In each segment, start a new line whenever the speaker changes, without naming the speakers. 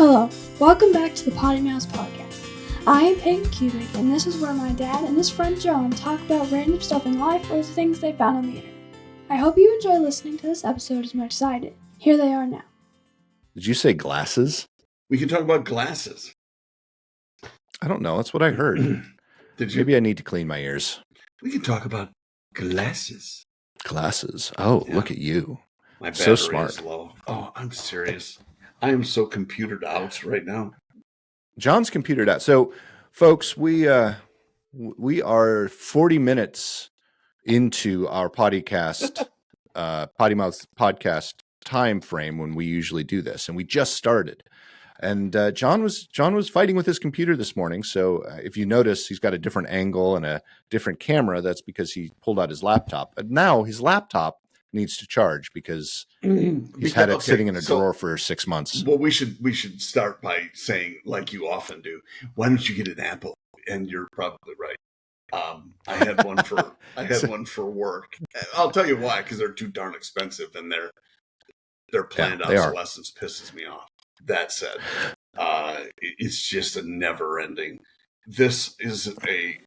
Hello, welcome back to the PoddiMouths podcast. I am Peyton Cubic, and this is where my dad and his friend John talk about random stuff in life or the things they found on the internet. I hope you enjoy listening to this episode as much as I did. Here they are now.
Did you say glasses?
We can talk about glasses.
I don't know. That's what I heard.
Did you?
Maybe I need to clean my ears.
We can talk about glasses.
Glasses. Oh,
Yeah.
Look at you.
My battery
So smart.
is low. Oh, I'm serious. I am so computered out right now.
John's computered out. So, folks, we are 40 minutes into our PoddiMouths podcast time frame when we usually do this, and we just started. And John was fighting with his computer this morning. So if you notice, he's got a different angle and a different camera. That's because he pulled out his laptop. But now his laptop needs to charge because he's had it sitting in a drawer for 6 months.
Well, we should start by saying, like you often do, why don't you get an Apple? And you're probably right. I had one for work. I'll tell you why, because they're too darn expensive, and their planned obsolescence pisses me off. That said, it's just a never-ending. This is a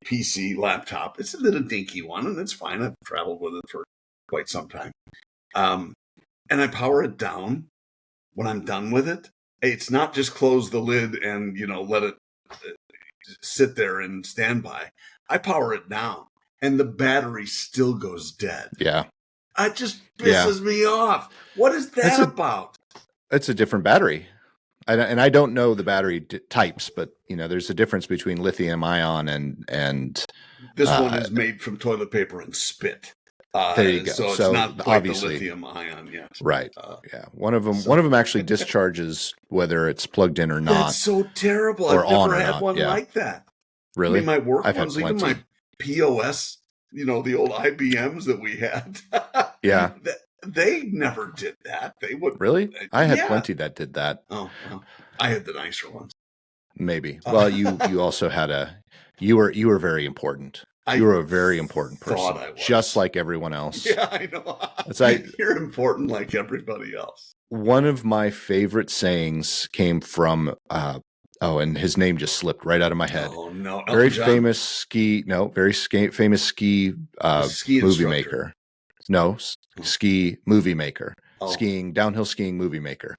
PC laptop. It's a little dinky one, and it's fine. I've traveled with it for quite some time. And I power it down when I'm done with it. It's not just close the lid and let it sit there and stand by. I power it down, and the battery still goes dead.
Yeah,
it just pisses me off. What is that about?
It's a different battery. And I don't know the battery types, but there's a difference between lithium ion and
this one is made from toilet paper and spit.
There you go.
So it's not quite obviously the lithium ion yet.
Right. Yeah. One of them actually discharges whether it's plugged in or not.
That's so terrible. I've never had one like that.
Really?
I mean, my work ones, even my POS, the old IBMs that we had.
Yeah.
They never did that. They would
really. I had plenty that did that.
Oh, well, I had the nicer ones. Maybe.
Well, you also had you were very important. You were a very important person, just like everyone else.
Yeah, I know. You're important like everybody else.
One of my favorite sayings came from and his name just slipped right out of my head.
Oh no!
Very famous ski movie maker. No, ski movie maker. Downhill skiing movie maker.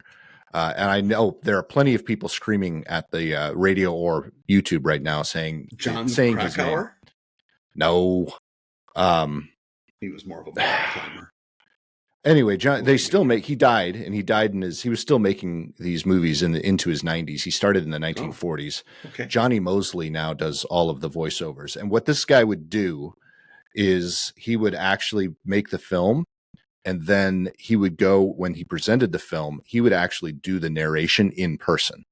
And I know there are plenty of people screaming at the radio or YouTube right now saying his name. No.
He was more of a mountain climber.
Anyway, John, he died he was still making these movies into his 90s. He started in the 1940s.
Okay.
Johnny Mosley now does all of the voiceovers. And what this guy would do is he would actually make the film, and then he would go, when he presented the film, he would actually do the narration in person.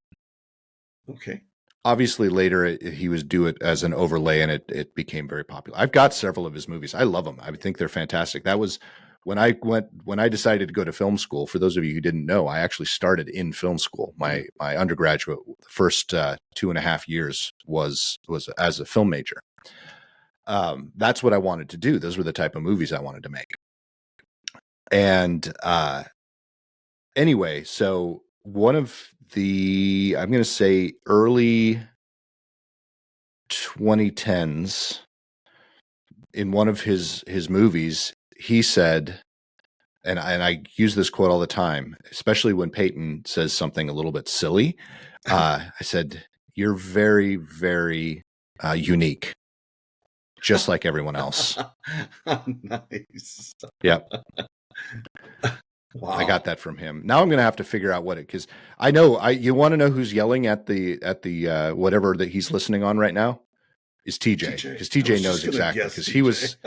Okay.
Obviously, later he would do it as an overlay, and it became very popular. I've got several of his movies. I love them. I think they're fantastic. That was when I decided to go to film school. For those of you who didn't know, I actually started in film school. My undergraduate first 2.5 years was as a film major. That's what I wanted to do. Those were the type of movies I wanted to make. And anyway, so one of the, I'm going to say early 2010s, in one of his movies, he said, and I use this quote all the time, especially when Peyton says something a little bit silly. I said, "You're very, very unique, just like everyone else."
Nice.
Yep.
Wow.
I got that from him. Now I'm going to have to figure out because I know you want to know who's yelling at the whatever that he's listening on right now is TJ, because TJ knows exactly, because he was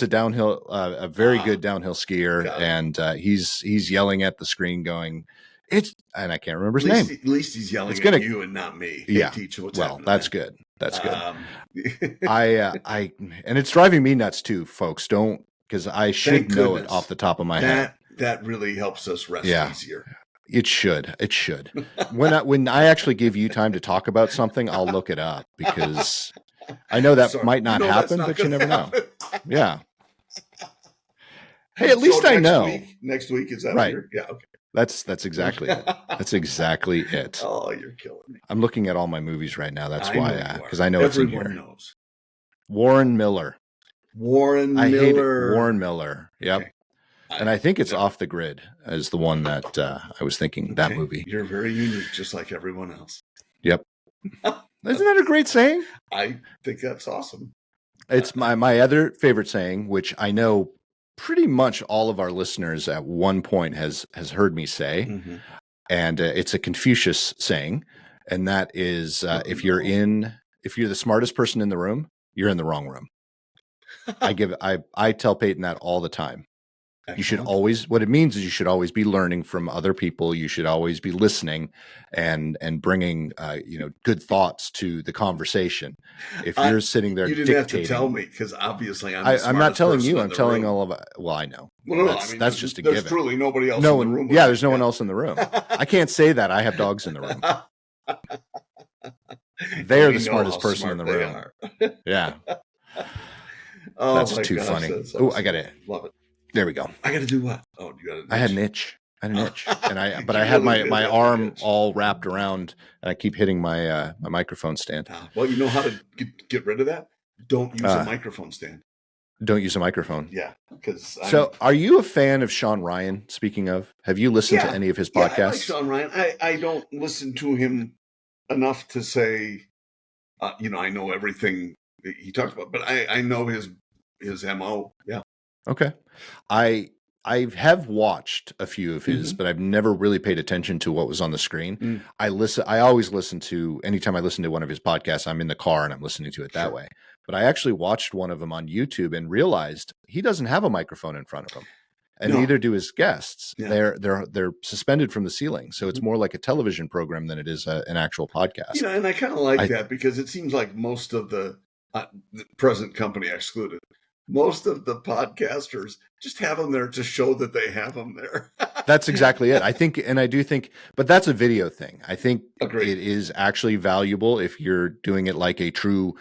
a downhill, a very good downhill skier, and he's yelling at the screen going, and I can't remember his name.
At least he's yelling at you and not me.
Yeah.
Hey, teacher, what's
well,
happening,
that's
man?
good. That's good. And it's driving me nuts too, folks. Because I should know it off the top of my head.
That really helps us rest easier.
It should. When I actually give you time to talk about something, I'll look it up, because I know that might not happen, but you never know. Yeah. Hey, at least I know.
Next week, is that
right?
Yeah. Okay.
That's exactly it. That's exactly it.
Oh, you're killing me.
I'm looking at all my movies right now. That's why, because I know
Everyone
it's in here.
knows.
Warren Miller.
Warren
I hate it.
Miller.
Warren Miller. Yep.
Okay.
And I think it's Off the Grid as the one that I was thinking, that movie.
You're very unique, just like everyone else.
Yep. Isn't that a great saying?
I think that's awesome.
It's my other favorite saying, which I know pretty much all of our listeners at one point has heard me say, and it's a Confucius saying, and that is, if you're the smartest person in the room, you're in the wrong room. I tell Peyton that all the time. Excellent. You should always, what it means is you should always be learning from other people. You should always be listening and bringing, good thoughts to the conversation. If you're sitting there,
you didn't have to tell me, because obviously I'm
not telling you.
I'm
telling
room.
all of. Well, I know.
Well,
that's just a
given.
given.
There's truly nobody else in the room.
Yeah, there's no one else in the room. I can't say that. I have dogs in the room. They're the smartest person in the room. Yeah.
Oh,
that's too funny. Oh, I got it.
Love it.
There we go.
I got to do what? Oh, you got an itch.
I had an itch. And I had my arm all wrapped around, and I keep hitting my my microphone stand.
Well, you know how to get rid of that? Don't use a microphone stand.
Don't use a microphone.
Yeah, because.
So, are you a fan of Sean Ryan? Speaking of, have you listened to any of his podcasts?
I like Sean Ryan. I don't listen to him enough to say, I know everything he talks about, but I know his MO. Yeah.
Okay. I have watched a few of his, but I've never really paid attention to what was on the screen. I always listen to, anytime I listen to one of his podcasts, I'm in the car and I'm listening to it that way. But I actually watched one of them on YouTube and realized he doesn't have a microphone in front of him. And neither do his guests. Yeah. They're suspended from the ceiling. So it's more like a television program than it is an actual podcast.
And I kind of like that, because it seems like most of the present company excluded, most of the podcasters just have them there to show that they have them there.
That's exactly it. I do think, but that's a video thing. I think
Agreed.
It is actually valuable if you're doing it like a true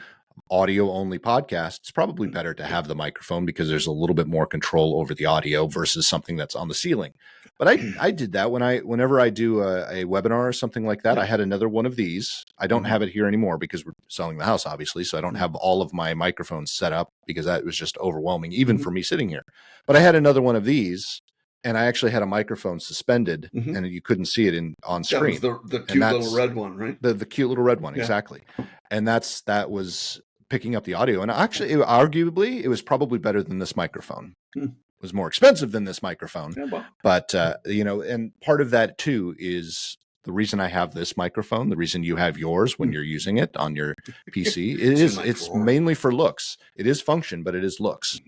audio only podcast. It's probably better to have the microphone, because there's a little bit more control over the audio versus something that's on the ceiling. But I did that whenever I do a webinar or something like that. I had another one of these. I don't have it here anymore because we're selling the house, obviously. So I don't have all of my microphones set up, because that was just overwhelming, even for me sitting here. But I had another one of these, and I actually had a microphone suspended, and you couldn't see it on screen.
That was the cute little red one, right?
The cute little red one, exactly. And that was picking up the audio. And actually, arguably, it was probably better than this microphone. It was more expensive than this microphone. But, and part of that too is the reason I have this microphone, the reason you have yours when you're using it on your PC, it's mainly for looks. It is function, but it is looks.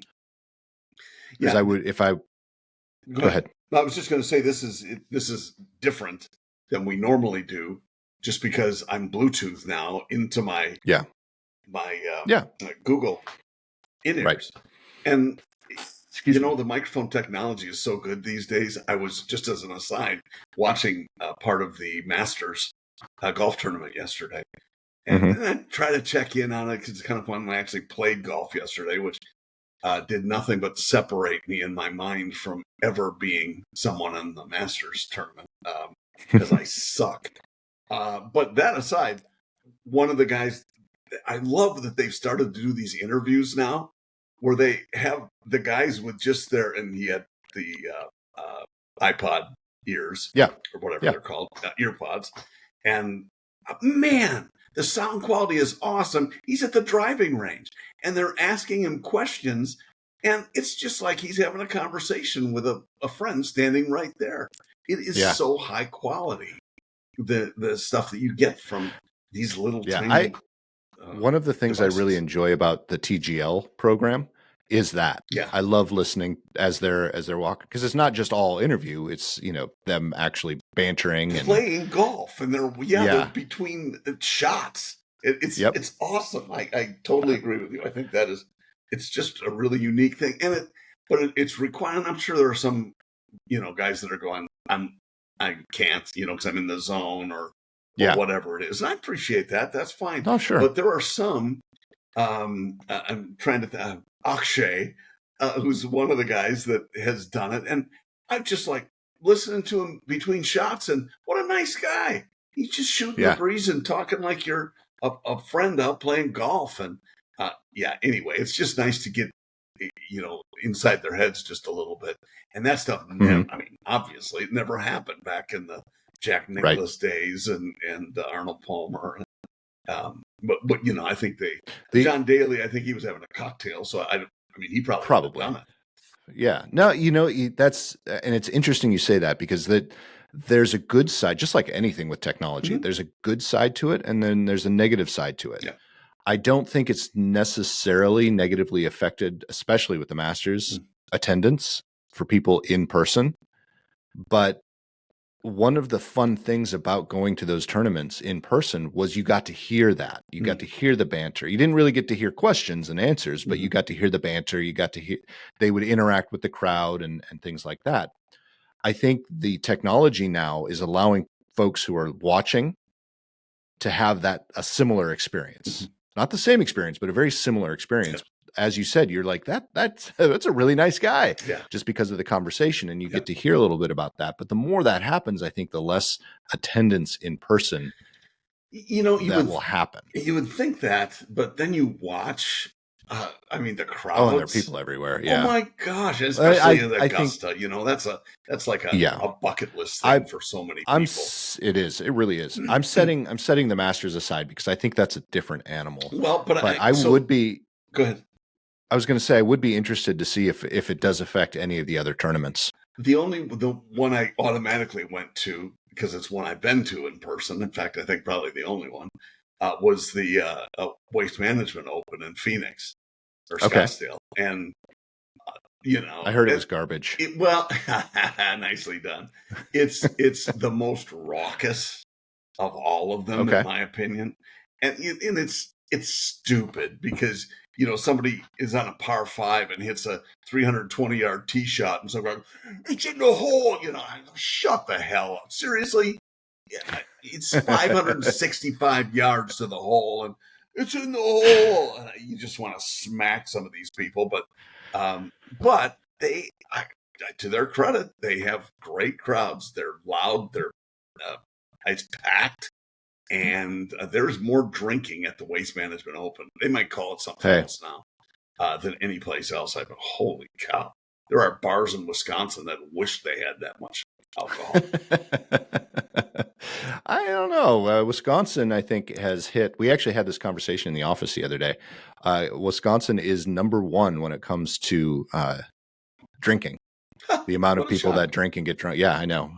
Because go ahead.
I was just going to say, this is different than we normally do, just because I'm Bluetooth now into my Google in-ears.
Right.
And the microphone technology is so good these days. I was, just as an aside, watching part of the Masters golf tournament yesterday. And then I try to check in on it, because it's kind of fun. I actually played golf yesterday, which did nothing but separate me in my mind from ever being someone in the Masters tournament, because I suck. But that aside, one of the guys, I love that they've started to do these interviews now, where they have the guys with just and he had the iPod ears, or whatever they're called, earpods. And man, the sound quality is awesome. He's at the driving range, and they're asking him questions, and it's just like he's having a conversation with a friend standing right there. It is so high quality, the stuff that you get from these little tiny.
One of the things devices I really enjoy about the TGL program is that I love listening as they're walking, because it's not just all interview. It's, them actually bantering and
playing golf, and they're between shots. It's awesome. I totally agree with you. I think it's just a really unique thing, but it's required. I'm sure there are some, guys that are going, I can't, because I'm in the zone or whatever it is. And I appreciate that. That's fine.
Oh, sure.
But there are some, I'm trying to Akshay, who's one of the guys that has done it. And I'm just like, listening to him between shots, and what a nice guy. He's just shooting the breeze and talking like you're a friend out playing golf. And anyway, it's just nice to get, inside their heads just a little bit. And that stuff, obviously it never happened back in the Jack Nicklaus days and Arnold Palmer. But I think John Daly, I think he was having a cocktail. So he probably done it.
Yeah. No, that's, and it's interesting you say that, because there's a good side, just like anything with technology, there's a good side to it, and then there's a negative side to it.
Yeah.
I don't think it's necessarily negatively affected, especially with the Masters attendance for people in person. But one of the fun things about going to those tournaments in person was you got to hear that. You got to hear the banter. You didn't really get to hear questions and answers, but you got to hear the banter. You got to hear, they would interact with the crowd and things like that. I think the technology now is allowing folks who are watching to have a similar experience. Not the same experience, but a very similar experience. As you said, you're like, that's a really nice guy, just because of the conversation, and you get to hear a little bit about that. But the more that happens, I think the less attendance in person will happen.
You would think that, but then you watch, the crowds.
Oh, and there are people everywhere. Yeah.
Oh my gosh, especially in Augusta. That's like a bucket list thing for so many people.
It is. It really is. I'm setting the Masters aside because I think that's a different animal.
Well, but
I would be.
Go ahead.
I was going to say I would be interested to see if it does affect any of the other tournaments.
The one I automatically went to, because it's one I've been to in person. In fact, I think probably the only one was the Waste Management Open in Phoenix or Scottsdale, and
I heard it was garbage.
Nicely done. It's the most raucous of all of them, in my opinion, and it's stupid because. Somebody is on a par 5 and hits a 320-yard tee shot, and somebody, it's in the hole. Shut the hell up. Seriously? Yeah, it's 565 yards to the hole, and it's in the hole. And you just want to smack some of these people, but they, to their credit, they have great crowds. They're loud. It's packed. And there's more drinking at the Waste Management Open. They might call it something else now than any place else. But holy cow. There are bars in Wisconsin that wish they had that much alcohol.
I don't know. Wisconsin, I think, has hit. We actually had this conversation in the office the other day. Wisconsin is number 1 when it comes to drinking. The amount of people that drink and get drunk. Yeah, I know.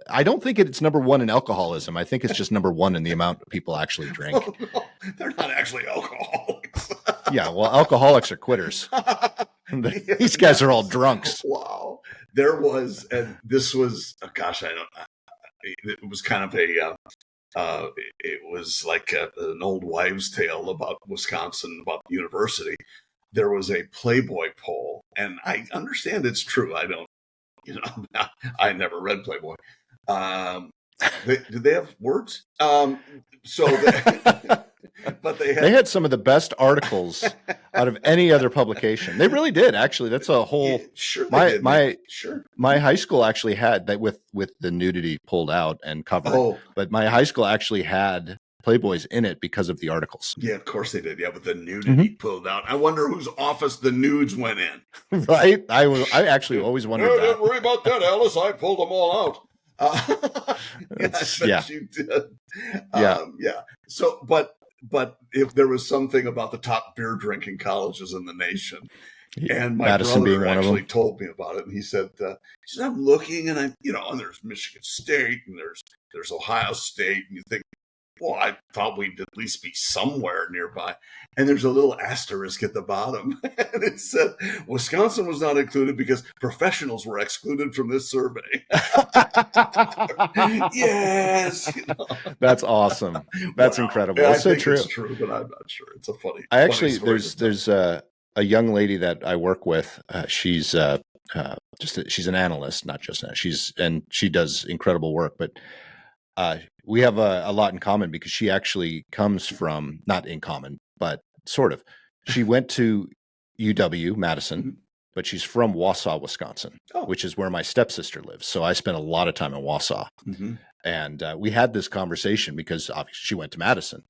I don't think it's number 1 in alcoholism. I think it's just number 1 in the amount of people actually drink.
Oh, no, they're not actually alcoholics.
Yeah, well, alcoholics are quitters. These guys are all drunks.
Wow. There was, and this was, it was kind of it was like an old wives' tale about Wisconsin, about the university. There was a Playboy poll, and I understand it's true. I don't, I never read Playboy. Did they have words? But they had
some of the best articles out of any other publication. They really did, actually. That's a whole.
Sure,
my high school actually had that with the nudity pulled out and covered. But my high school actually had Playboys in it because of the articles.
Yeah, of course they did. Yeah, with the nudity pulled out. I wonder whose office the nudes went in.
Right? I actually always wondered that.
Don't worry about that, Alice. I pulled them all out. You did. Yeah. So, but if there was something about the top beer drinking colleges in the nation, and my
Madison
brother
being one
actually
of them.
told me about it, and he said, I'm looking, and and there's Michigan State, and there's Ohio State, and you think, well, I thought we'd at least be somewhere nearby. And there's a little asterisk at the bottom. And it said, Wisconsin was not included because professionals were excluded from this survey. Yes.
That's awesome. That's incredible.
Yeah,
it's so
think
true.
It's true, but I'm not sure. It's a funny.
There's a young lady that I work with. She's she's an analyst, not just she does incredible work, but we have a lot in common because she actually comes from, not in common, but sort of. She went to UW Madison, but she's from Wausau, Wisconsin,
Oh.
which is where my stepsister lives. So I spent a lot of time in Wausau.
Mm-hmm.
And we had this conversation because obviously she went to Madison,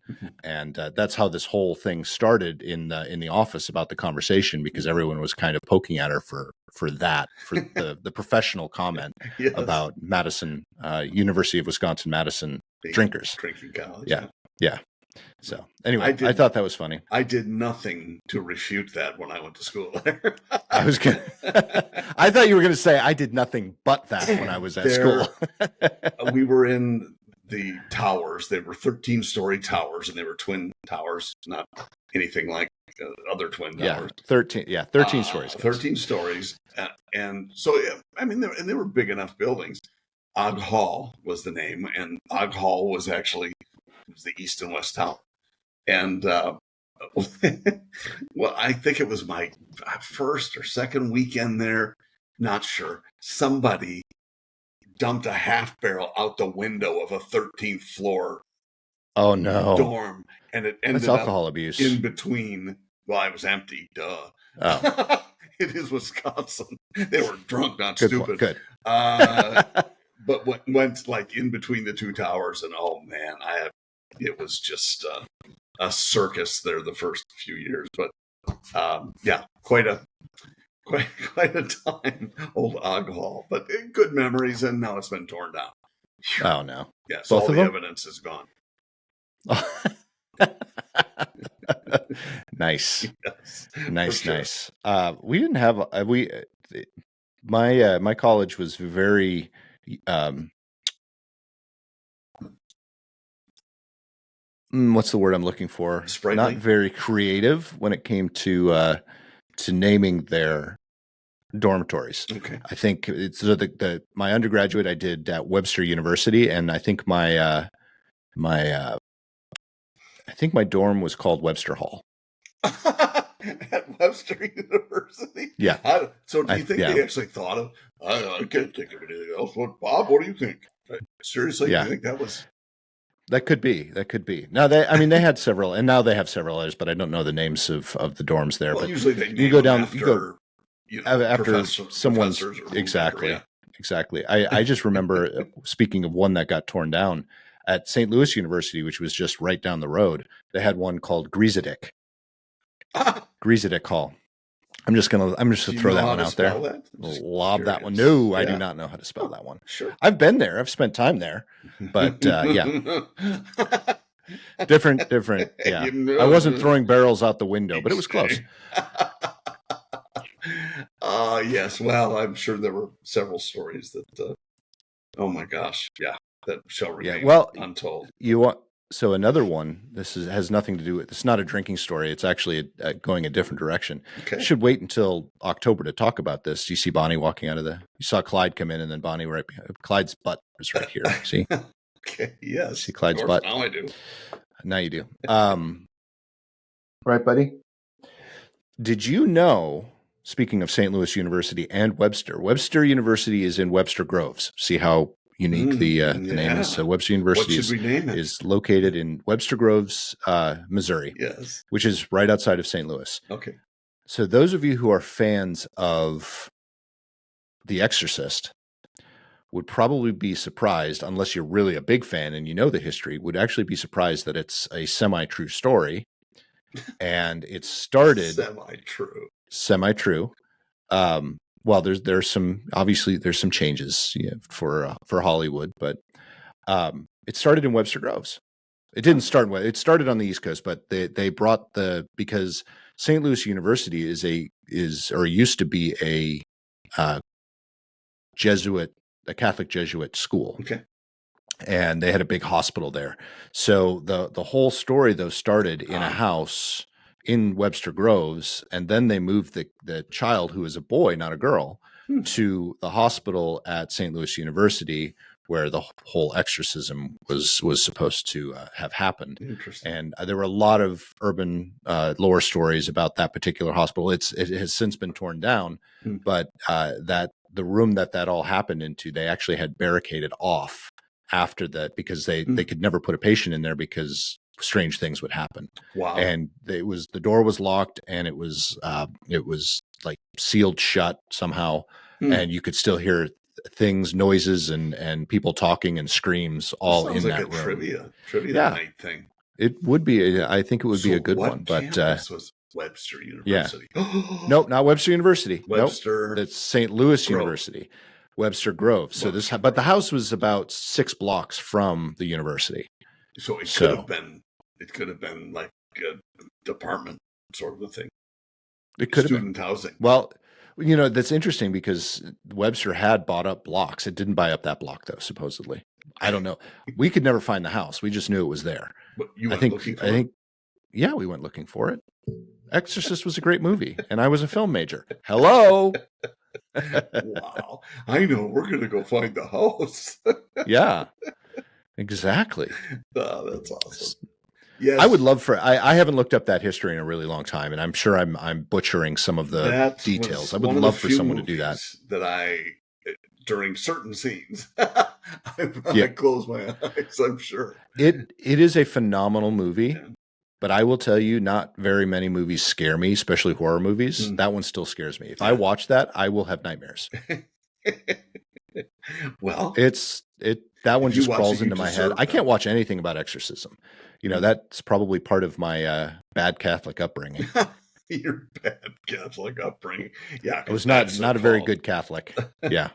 and that's how this whole thing started in the office about the conversation, because everyone was kind of poking at her for the professional comment
Yes.
about Madison, University of Wisconsin Madison drinkers.
Drinking college.
Yeah. So anyway, I thought that was funny.
I did nothing to refute that when I went to school there.
I thought you were going to say I did nothing but that when I was at school.
We were in the towers. They were 13-story towers, and they were twin towers, not anything like other twin towers.
13 stories.
13 stories. And so, I mean, they were big enough buildings. Og Hall was the name, and Og Hall was actually the East and West Tower. And well, I think it was my first or second weekend there. Not sure. Somebody dumped a half barrel out the window of a 13th floor dorm, and it ended
That's alcohol abuse
in between. Well, I was empty. Duh.
Oh.
It is Wisconsin. They were drunk, not
Good
stupid.
Good.
But went like in between the two towers, and oh man, it was just a circus there the first few years. But yeah, quite a time, old Og Hall. But good memories, and now it's been torn down.
Oh no!
Yes,
both
all
of
the
them?
evidence is gone.
Nice.
Yes,
Nice. We didn't have my college was very what's the word I'm looking for?
Sprightly?
Not very creative when it came to naming their dormitories.
Okay.
I think it's my undergraduate I did at Webster University, and I think my dorm was called Webster Hall.
At Webster University?
Yeah.
So do you think they actually thought of, I can't think of anything else. Bob, what do you think? Seriously?
Yeah.
Do you think that was...
That could be. Now they had several, and now they have several others, but I don't know the names of the dorms there.
Well,
but
usually they
you go down
after
someone's exactly.
Yeah.
Exactly. I just remember speaking of one that got torn down at St. Louis University, which was just right down the road. They had one called Greasedick. Greasedick Hall. I'm just gonna throw that one out there. Lob that one. No, I do not know how to spell that one.
Sure.
I've been there. I've spent time there, but yeah, different. Yeah, I wasn't throwing barrels out the window, but it was close.
Yes. Well, I'm sure there were several stories that. Oh my gosh! Yeah, that shall remain untold.
So another one. This has nothing to do with. It's not a drinking story. It's actually going a different direction.
Okay.
Should wait until October to talk about this. Do you see Bonnie walking out of You saw Clyde come in, and then Bonnie right behind. Clyde's butt is right here. See?
Okay. Yes.
See Clyde's butt.
Now I do.
Now you do. Right, buddy. Did you know? Speaking of St. Louis University and Webster University is in Webster Groves. See how unique the name is. So Webster University is located in Webster Groves, Missouri.
Yes,
which is right outside of St. Louis.
Okay.
So those of you who are fans of The Exorcist would probably be surprised, unless you're really a big fan and you know the history, would actually be surprised that it's a semi-true story. And it started semi-true. Well, there's some changes for Hollywood, but it started in Webster Groves. It didn't start. It started on the East Coast, but they brought because St. Louis University used to be a Catholic Jesuit school.
Okay.
And they had a big hospital there. So the whole story though started in a house in Webster Groves, and then they moved the child, who is a boy, not a girl, to the hospital at St. Louis University, where the whole exorcism was supposed to have happened.
Interesting.
And there were a lot of urban lore stories about that particular hospital. It has since been torn down, but that the room that all happened into, they actually had barricaded off after that, because they could never put a patient in there because strange things would happen.
Wow.
And the door was locked, and it was like sealed shut somehow,
Hmm.
and you could still hear things, noises, and people talking and screams all in that room.
Trivia
Yeah.
night thing.
It would be. I think it would be a good
what
one. But
campus was Webster University?
nope, not Webster University.
Webster.
Nope, that's St. Louis
Grove.
University, Webster Grove. So but the house was about 6 blocks from the university.
So it could have been. It could have been like a department sort of a thing.
It could have been
student housing.
Well, that's interesting because Webster had bought up blocks. It didn't buy up that block though, supposedly. I don't know. We could never find the house. We just knew it was there.
But you went looking for it?
Yeah, we went looking for it. Exorcist was a great movie, and I was a film major. Hello.
Wow. I know. We're going to go find the house.
Yeah, exactly.
Oh, that's awesome. Yes.
I would love I haven't looked up that history in a really long time, and I'm sure I'm butchering some of the details. I would love for someone to do that.
That during certain scenes, I close my eyes, I'm sure.
It is a phenomenal movie, but I will tell you, not very many movies scare me, especially horror movies. That one still scares me. If I watch that, I will have nightmares.
Well,
that one just crawls into my head. I can't watch anything about exorcism. That's probably part of my bad Catholic upbringing.
Your bad Catholic upbringing. Yeah.
I was not a very good Catholic. Yeah.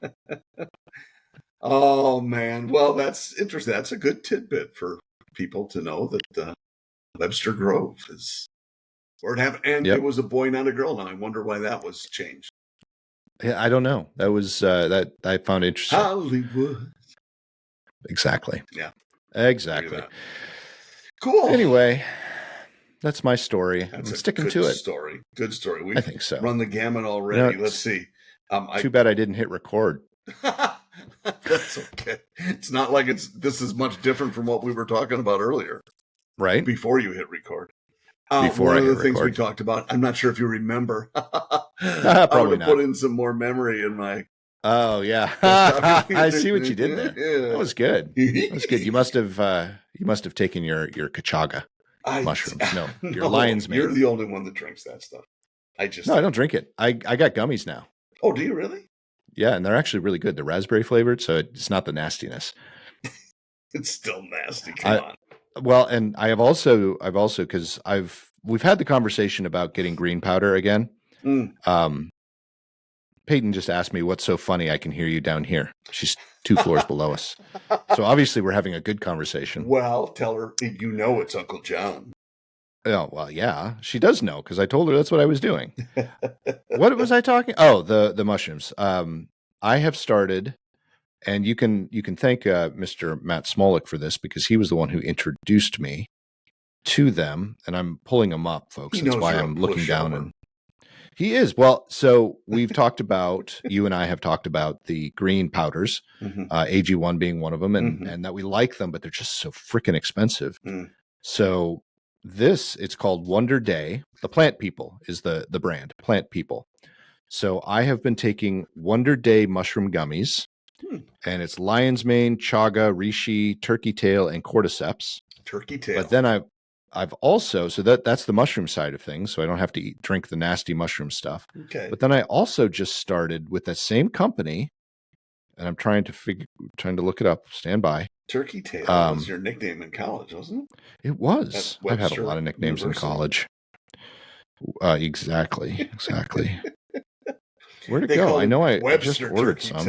Oh, man. Well, that's interesting. That's a good tidbit for people to know that Webster Grove is where it happened. And it was a boy, not a girl. Now, I wonder why that was changed.
Yeah, I don't know. That was that I found interesting.
Hollywood.
Exactly.
Yeah.
Exactly.
Cool.
Anyway, that's my story. I'm sticking to it.
Good story.
I think so.
Run the gamut already. Let's see.
Too bad I didn't hit record.
That's okay. It's not like this is much different from what we were talking about earlier.
Right.
Before you hit record.
One of
the things we talked about, I'm not sure if you remember.
Probably not.
Put in some more memory in my.
Oh yeah, I see what you did there.
Yeah.
That was good. That was good. You must have taken your Kachaga mushrooms. No, your lion's mane.
You're the only one that drinks that stuff.
I don't drink it. I got gummies now.
Oh, do you really?
Yeah, and they're actually really good. They're raspberry flavored, so it's not the nastiness.
It's still nasty. Come on.
Well, and I've also because we've had the conversation about getting green powder again. Peyton just asked me what's so funny I can hear you down here. She's 2 floors below us. So obviously we're having a good conversation.
Well, tell her it's Uncle John.
Oh, well, yeah. She does know because I told her that's what I was doing. What was I talking? Oh, the mushrooms. I have started, and you can thank Mr. Matt Smolik for this because he was the one who introduced me to them, and I'm pulling them up, folks. That's why I'm looking down and he is. Well, so we've talked about, you and I have talked about the green powders, AG1 being one of them, and that we like them, but they're just so freaking expensive. So it's called Wonder Day. The Plant People is the brand, Plant People. So I have been taking Wonder Day mushroom gummies, and it's lion's mane, chaga, reishi, turkey tail, and cordyceps.
Turkey tail.
But then I've also, so that's the mushroom side of things, so I don't have to drink the nasty mushroom stuff.
Okay.
But then I also just started with that same company, and I'm trying to look it up. Stand by.
Turkey tail was your nickname in college, wasn't it?
It was. I've had a lot of nicknames in college. Exactly. Where'd it go? I know I just ordered some.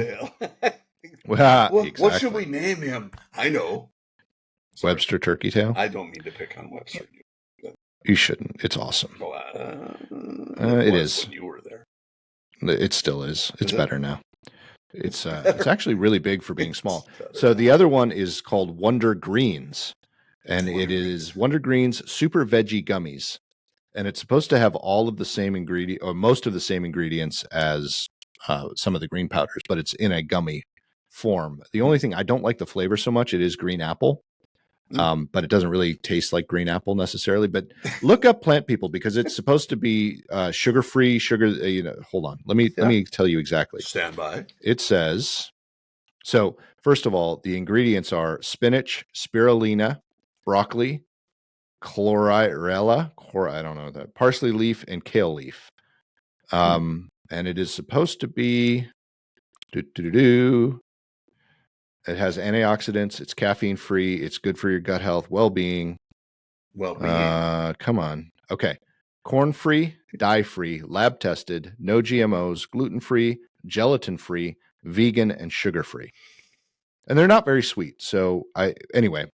Well, exactly.
What should we name him? I know. Sorry.
Webster Turkey Tail?
I don't mean to pick on Webster.
You shouldn't. It's awesome. It is.
When you were there.
It still is. It's better now. It's actually really big for being small. So the other one is called Wonder Greens, and it is Wonder Greens Super Veggie Gummies, and it's supposed to have all of the same ingredient or most of the same ingredients as some of the green powders, but it's in a gummy form. The only thing I don't like the flavor so much, it is green apple. But it doesn't really taste like green apple necessarily. But look up Plant People because it's supposed to be sugar-free. Hold on. Let me tell you exactly.
Stand by.
It says, so first of all, the ingredients are spinach, spirulina, broccoli, chlorella, I don't know that, parsley leaf, and kale leaf. And it is supposed to be. It has antioxidants. It's caffeine free. It's good for your gut health, well-being. Come on. Okay. Corn free, dye free, lab tested, no GMOs, gluten free, gelatin free, vegan, and sugar free. And they're not very sweet. So anyway,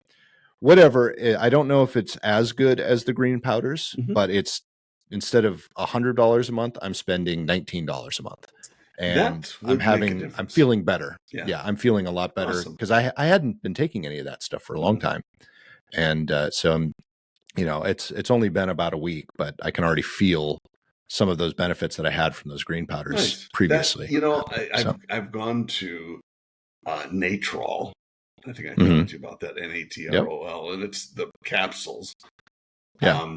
whatever. I don't know if it's as good as the green powders, but it's instead of $100 a month, I'm spending $19 a month. And I'm feeling better. Yeah, I'm feeling a lot better because I hadn't been taking any of that stuff for a long time. And so I'm, it's only been about a week, but I can already feel some of those benefits that I had from those green powders previously.
I've gone to Natrol. I think I talked to you about that, Natrol, and it's the capsules.
Yeah.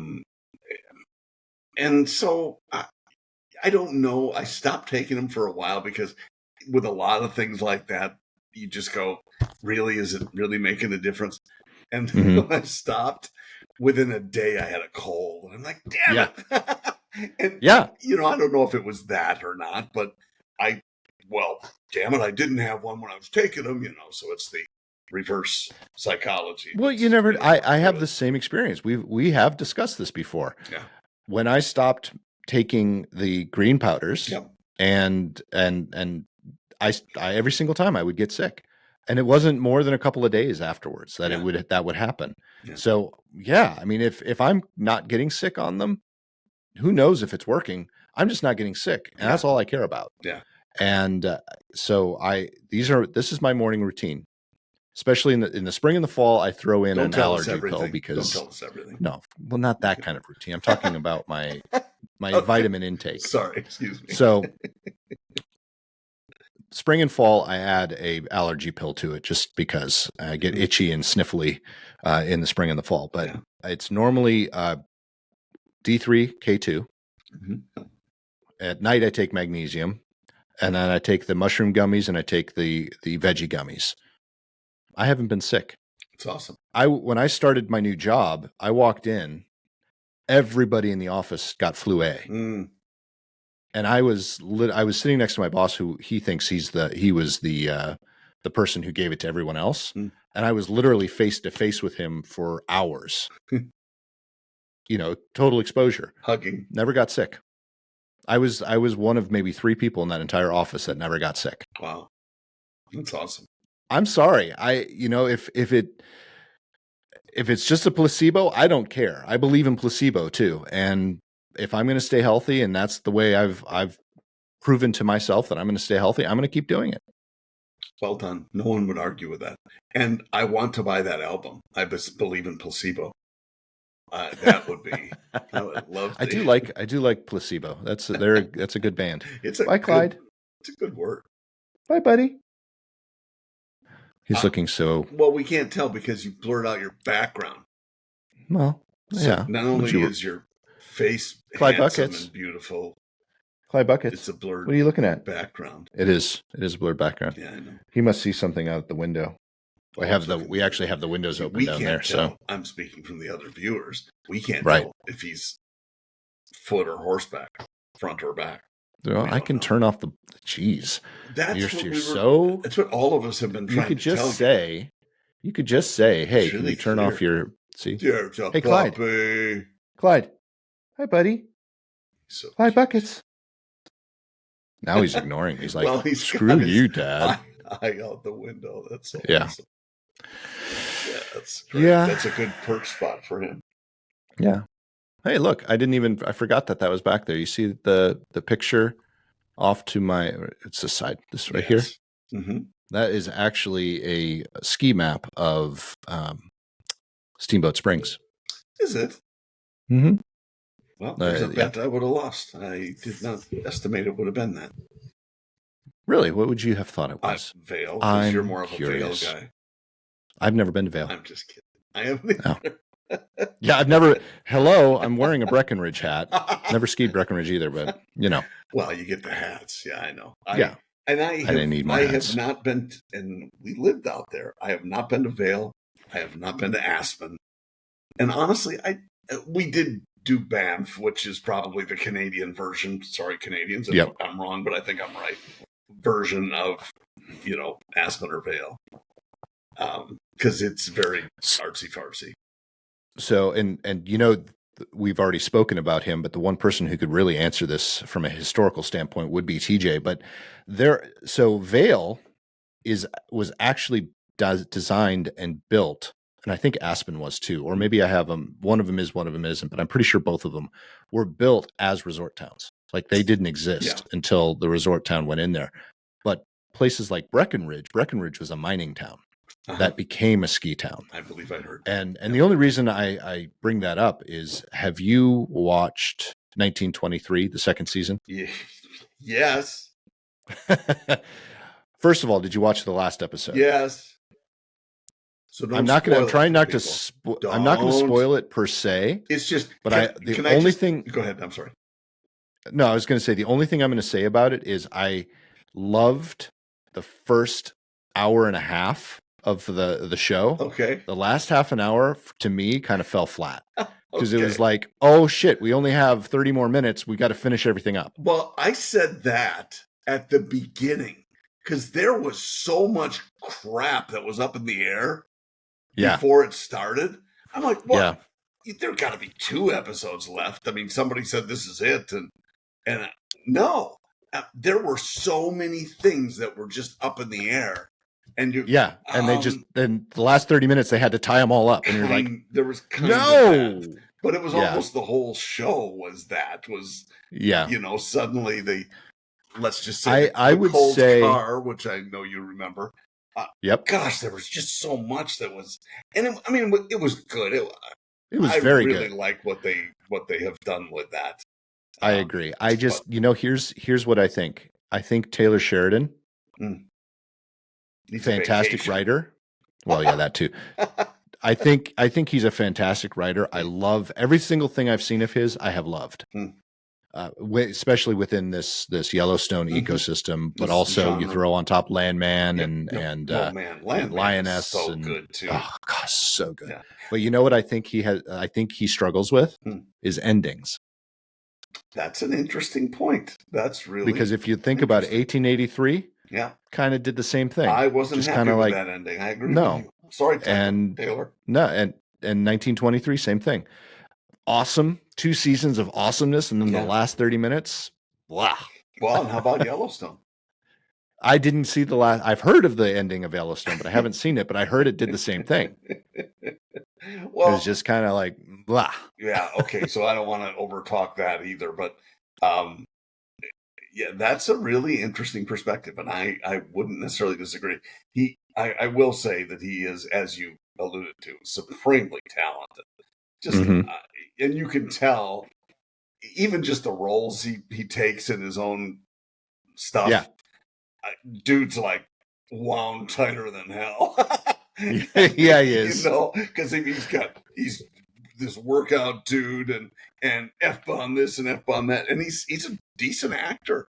And so I don't know. I stopped taking them for a while because with a lot of things like that, you just go, really, is it really making a difference? And when I stopped, within a day I had a cold. And I'm like, damn it. And, I don't know if it was that or not, but damn it, I didn't have one when I was taking them, so it's the reverse psychology.
Well, I have the same experience. We have discussed this before.
Yeah.
When I stopped taking the green powders and I every single time I would get sick, and it wasn't more than a couple of days afterwards that that would happen. Yeah. So I mean, if I'm not getting sick on them, who knows if it's working? I'm just not getting sick, and that's all I care about.
Yeah.
And so this is my morning routine, especially in the spring and the fall. I throw in an allergy pill because
don't tell us everything.
No, well, not that kind of routine. I'm talking about my vitamin intake.
Sorry, excuse me.
So spring and fall, I add a allergy pill to it just because I get itchy and sniffly in the spring and the fall. But it's normally D3, K2. Mm-hmm. At night, I take magnesium, and then I take the mushroom gummies and I take the veggie gummies. I haven't been sick.
It's awesome.
When I started my new job, I walked in, everybody in the office got flu A. Mm. And I was sitting next to my boss, who he thinks he was the person who gave it to everyone else. Mm. And I was literally face to face with him for hours. Total exposure.
Hugging.
Never got sick. I was one of maybe 3 people in that entire office that never got sick.
Wow. That's awesome.
I'm sorry. If it's just a placebo, I don't care. I believe in placebo too. And if I'm going to stay healthy, and that's the way I've proven to myself that I'm going to stay healthy, I'm going to keep doing it.
Well done. No one would argue with that. And I want to buy that album. I believe in placebo. That would be. I would love to.
I do like placebo. That's a good band. Bye, Clyde.
It's a good word.
Bye, buddy. He's looking so.
Well, we can't tell because you blurred out your background.
Well, yeah.
Not only is your face
Clyde
handsome
Buckets.
And beautiful.
Clyde Buckets.
It's a blurred.
What are you looking at?
Background.
It is a blurred background.
Yeah, I know.
He must see something out the window. We actually have the windows open down there.
Tell.
So
I'm speaking from the other viewers. We can't tell if he's foot or horseback, front or back.
Well, I can turn off the. Jeez,
that's what all of us have been trying to tell you.
You could just say, "Hey, can you turn off your?" See,
hey,
Clyde. Clyde, hi, buddy.
So
Clyde Buckets. Now he's ignoring me. He's like, "Screw you, Dad."
Eye out the window. That's so awesome. Yeah, that's great.
Yeah.
That's a good perch spot for him.
Yeah. Hey, look, I forgot that was back there. You see the picture off to my, it's the side, this right here.
Mm-hmm.
That is actually a ski map of Steamboat Springs.
Is it?
Mm-hmm.
Well, there's a bet I would have lost. I did not estimate it would have been that.
Really? What would you have thought it was?
Vail, because you're more of a Vail guy.
I've never been to Vail.
I'm just kidding. I haven't either.
Yeah, I've never. Hello, I'm wearing a Breckenridge hat. Never skied Breckenridge either, but
Well, you get the hats. Yeah, I know. I
didn't need my hats.
I have not been, and we lived out there. I have not been to Vail. I have not been to Aspen. And honestly, we did do Banff, which is probably the Canadian version. Sorry, Canadians, if
Yep.
I'm wrong, but I think I'm right. Version of, Aspen or Vale. Because it's very artsy-fartsy.
So, and we've already spoken about him, but the one person who could really answer this from a historical standpoint would be TJ. But Vale was actually designed and built, and I think Aspen was too, or maybe I have them. One of them is, one of them isn't, but I'm pretty sure both of them were built as resort towns. Like they didn't exist until the resort town went in there. But places like Breckenridge was a mining town. That became a ski town.
I believe I heard.
And the only reason I bring that up is, have you watched 1923, the second season?
Yes.
First of all, did you watch the last episode?
Yes. So
I'm trying not to spoil it per se.
It's just,
but the only thing.
Go ahead. I'm sorry.
No, I was going to say the only thing I'm going to say about it is I loved the first hour and a half of the show.
Okay.
The last half an hour to me kind of fell flat because it was like, oh shit, we only have 30 more minutes. We got to finish everything up.
Well, I said that at the beginning because there was so much crap that was up in the air before it started. I'm like, well, there got to be 2 episodes left. I mean, somebody said this is it. And no, there were so many things that were just up in the air. And then the last 30 minutes they had to tie them all up, and you're like, there was but it was almost the whole show was suddenly let's just say
I would say
car, which I know you remember. Gosh, there was just so much that was, and it was good. It was very good. I really like what they have done with that.
I agree. I just here's what I think. I think Taylor Sheridan. Fantastic writer. Well, yeah, that too. I think he's a fantastic writer. I love every single thing I've seen of his. I have loved, especially within this Yellowstone ecosystem. But also, you throw on top Landman and Lioness,
so
and
good too.
Oh gosh, so good. Yeah. But you know what I think he has? I think he struggles with is endings.
That's an interesting point. That's really
because if you think about 1883.
Yeah,
kind of did the same thing.
I wasn't happy with that ending. I agree.
No,
with you. Sorry, Taylor.
No, and 1923, same thing. Awesome, 2 seasons of awesomeness, and then the last 30 minutes, blah.
Well, and how about Yellowstone?
I didn't see the last. I've heard of the ending of Yellowstone, but I haven't seen it. But I heard it did the same thing. Well, it was just kind of like blah.
Yeah. Okay. So I don't want to overtalk that either, but. Yeah, that's a really interesting perspective, and I wouldn't necessarily disagree. I will say that he is, as you alluded to, supremely talented. Just, and you can tell, even just the roles he takes in his own stuff.
Yeah,
dude's like wound tighter than hell.
Yeah, he is.
Because he's this workout dude and F-bomb this and F-bomb that, and he's a decent actor.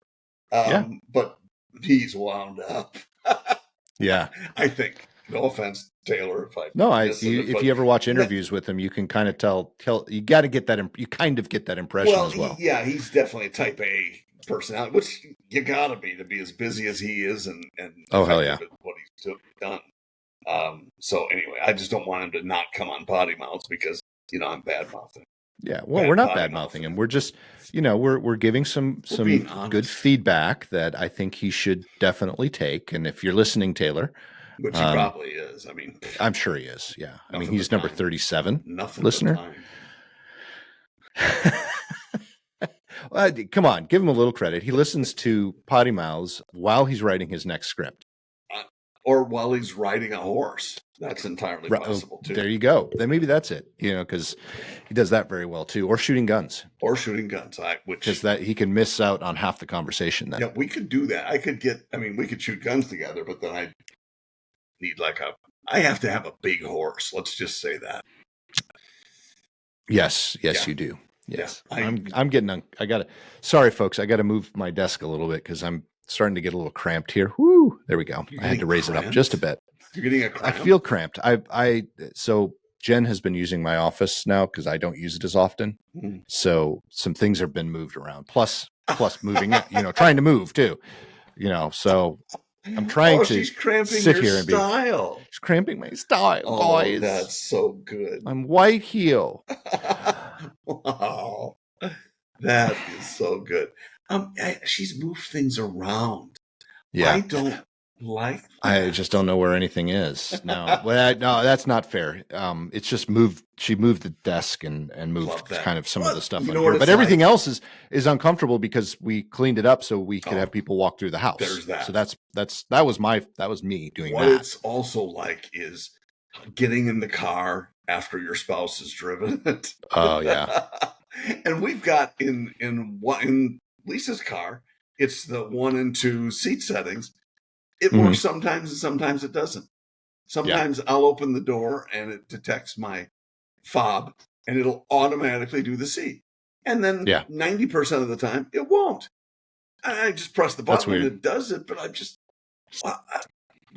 But he's wound up.
Yeah.
I think. No offense, Taylor.
If you ever watch interviews with him, you can kind of tell you got to get that. You kind of get that impression as well.
He's definitely a type A personality, which you got to be as busy as he is and
oh hell yeah,
what he's done. So anyway, I just don't want him to not come on PoddiMouths because I'm bad mouthing.
Yeah, well, we're not bad mouthing him. We're just, we're giving some good feedback that I think he should definitely take. And if you're listening, Taylor,
which he probably is. I mean,
I'm sure he is. Yeah, I mean, he's number 37.
Nothing
listener. Come on, give him a little credit. He listens to PoddiMouths while he's writing his next script,
or while he's riding a horse. That's entirely possible too.
There you go. Then maybe that's it. Because he does that very well too. Or shooting guns. Because that he can miss out on half the conversation. Then
we could do that. We could shoot guns together, but then I need I have to have a big horse. Let's just say that.
Yes, you do. Yes, yeah, I'm getting. Sorry, folks. I got to move my desk a little bit because I'm starting to get a little cramped here. Woo! There we go. I had to raise it up just a bit.
You're getting a cramp?
I feel cramped. So Jen has been using my office now because I don't use it as often.
Mm.
So some things have been moved around. Plus moving it, trying to move too. So I'm trying to
she's cramping
sit
your
here and
style.
she's cramping my style, guys.
That's so good.
I'm white heel.
Wow. That is so good. She's moved things around.
Yeah.
I don't like that.
I just don't know where anything is. No, no, that's not fair. It's just moved. She moved the desk and moved kind of some of the stuff on here. But everything else is uncomfortable because we cleaned it up so we could have people walk through the house.
There's that.
So that was me doing
what
that.
What it's also like is getting in the car after your spouse has driven it.
Oh yeah.
And we've got in Lisa's car, it's the 1 and 2 seat settings. It works sometimes and sometimes it doesn't. Sometimes I'll open the door and it detects my fob and it'll automatically do the seat. And then 90% of the time it won't. I just press the button and it does it, but I'm just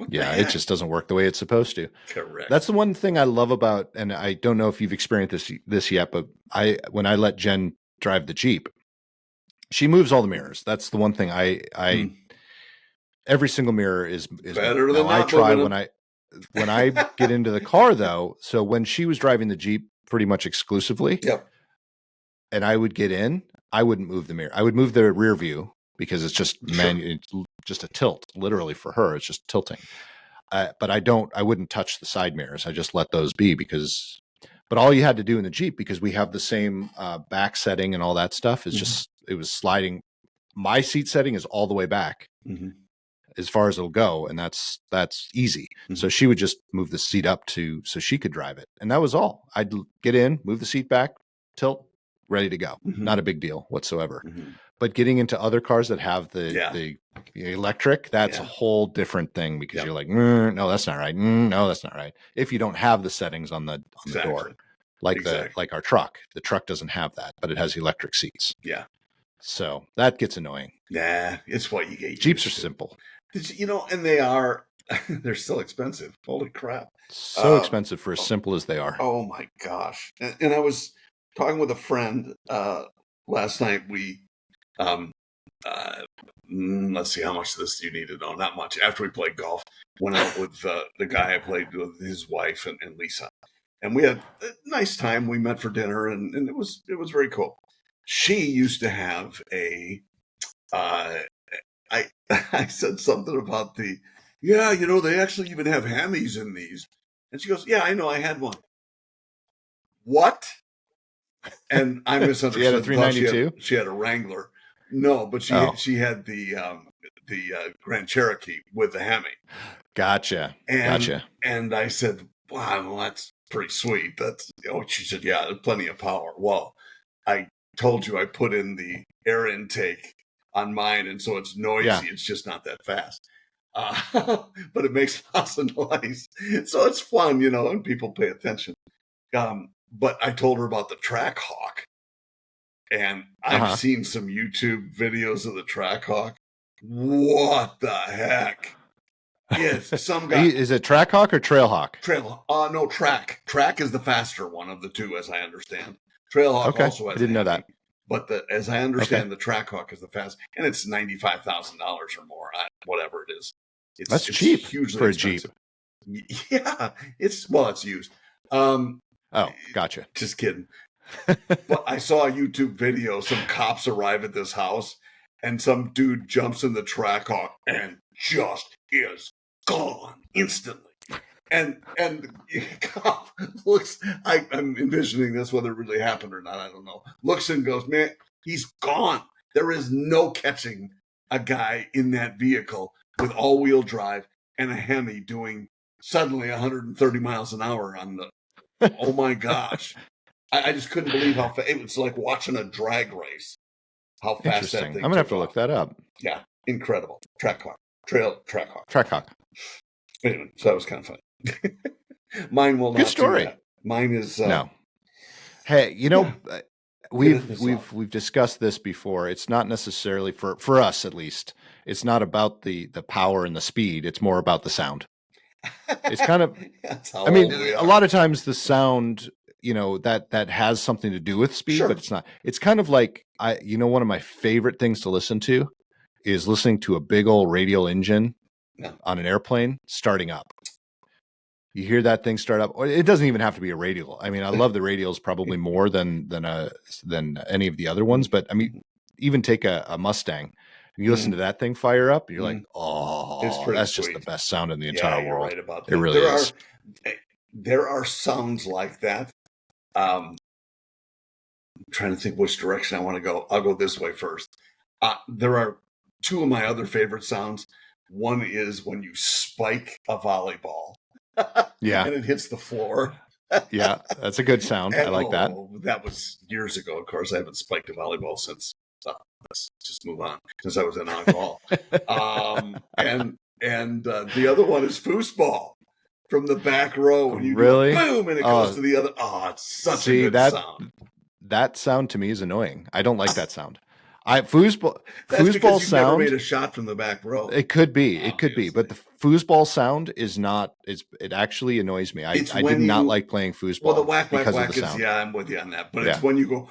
it just doesn't work the way it's supposed to.
Correct.
That's the one thing I love about, and I don't know if you've experienced this yet, but when I let Jen drive the Jeep, she moves all the mirrors. That's the one thing every single mirror is
better than
I try when I get into the car though. So when she was driving the Jeep pretty much exclusively, and I would get in, I wouldn't move the mirror. I would move the rear view because it's just it's just a tilt. Literally for her, it's just tilting. But I wouldn't touch the side mirrors. I just let those be but all you had to do in the Jeep, because we have the same back setting and all that stuff, is just, it was sliding. My seat setting is all the way back as far as it'll go. And that's easy. So she would just move the seat up so she could drive it. And that was all. I'd get in, move the seat back, tilt, ready to go. Not a big deal whatsoever. But getting into other cars that have the electric, that's a whole different thing, because you're like, no, that's not right. No, that's not right. If you don't have the settings on the door, like our truck, the truck doesn't have that, but it has electric seats.
Yeah.
So that gets annoying.
Nah, it's what you get.
Jeeps are simple.
And they're still expensive. Holy crap.
So expensive for as simple as they are.
Oh my gosh. And I was talking with a friend last night. We let's see, how much of this do you need to know? Not much. After we played golf, went out with the guy I played with, his wife and Lisa, and we had a nice time. We met for dinner, and it was very cool. She used to have I said something about they actually even have Hemis in these, and she goes, yeah, I know, I had one. What? And I misunderstood.
She had a 392.
She had a Wrangler. No, but she had the Grand Cherokee with the Hemi.
Gotcha.
And I said, wow, well, that's pretty sweet. She said, yeah, there's plenty of power. Well, I told you I put in the air intake on mine, and so it's noisy. Yeah. It's just not that fast. But it makes lots of noise. So it's fun, and people pay attention. But I told her about the Track Hawk. And I've seen some YouTube videos of the Track Hawk. What the heck? Yes, some guy.
Is it Track Hawk or Trail Hawk?
No, Track. Track is the faster one of the two, as I understand. Trail Hawk also has.
I didn't know that.
But as I understand, the Track Hawk is the fastest, and it's $95,000 or more, whatever it is.
That's cheap
hugely
for
expensive.
a Jeep.
Yeah, it's used.
Gotcha.
Just kidding. But I saw a YouTube video. Some cops arrive at this house, and some dude jumps in the Track Hawk and just is gone instantly. And the cop looks. I'm envisioning this, whether it really happened or not, I don't know. Looks and goes, man, he's gone. There is no catching a guy in that vehicle with all-wheel drive and a Hemi doing suddenly 130 miles an hour on the. Oh my gosh. I just couldn't believe how fast. It was like watching a drag race. How fast that thing.
I'm gonna have to look that up.
Yeah, incredible. Track Hawk. Track Hawk.
Track Hawk.
Anyway, so that was kind of funny. Mine will not.
Good story.
Do that. Mine is
no. Hey, we've discussed this before. It's not necessarily for us, at least. It's not about the power and the speed. It's more about the sound. It's kind of,
That's how
I mean,
old we
a
are.
lot of times the sound, that has something to do with speed,
Sure.
but it's not. It's kind of like one of my favorite things to listen to is listening to a big old radial engine on an airplane starting up. You hear that thing start up, or it doesn't even have to be a radial. I mean, I love the radials probably more than any of the other ones, but I mean, even take a Mustang. You listen to that thing fire up, you're like, oh, that's
sweet.
Just the best sound in the entire
you're
world.
Right about that.
It really is.
There are sounds like that. I'm trying to think which direction I want to go. I'll go this way first. There are two of my other favorite sounds. One is when you spike a volleyball.
Yeah.
And it hits the floor.
Yeah, that's a good sound. I like that.
That was years ago. Of course, I haven't spiked a volleyball since. Let's just move on. Since I was in alcohol. And the other one is foosball from the back row. When you do a boom and it goes to the other. Oh, it's such a good sound.
That sound to me is annoying. I don't like that sound. Foosball
because you've
sound.
Never made a shot from the back row.
It could be. It could be. But the foosball sound is not. It actually annoys me. I did not like playing foosball.
Well, the whack
because
whack
of the
is
sound.
yeah, I'm with you on that. But it's when you go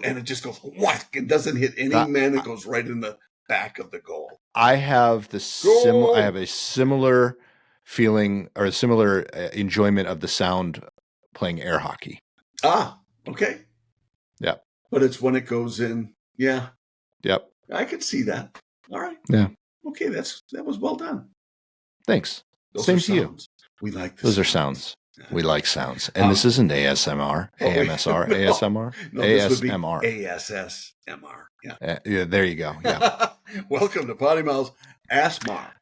and it just goes whack. It doesn't hit any man. It goes right in the back of the goal. I have a similar feeling or a similar enjoyment of the sound playing air hockey. Okay.
Yeah.
But it's when it goes in. Yeah.
Yep.
I could see that. All right.
Yeah.
Okay, that was well done.
Thanks. Same to you.
We like
those are sounds. We like sounds. And this isn't ASMR, AMSR, ASMR, ASMR.
ASSMR. Yeah.
Yeah, there you go. Yeah.
Welcome to PoddiMouths ASMR.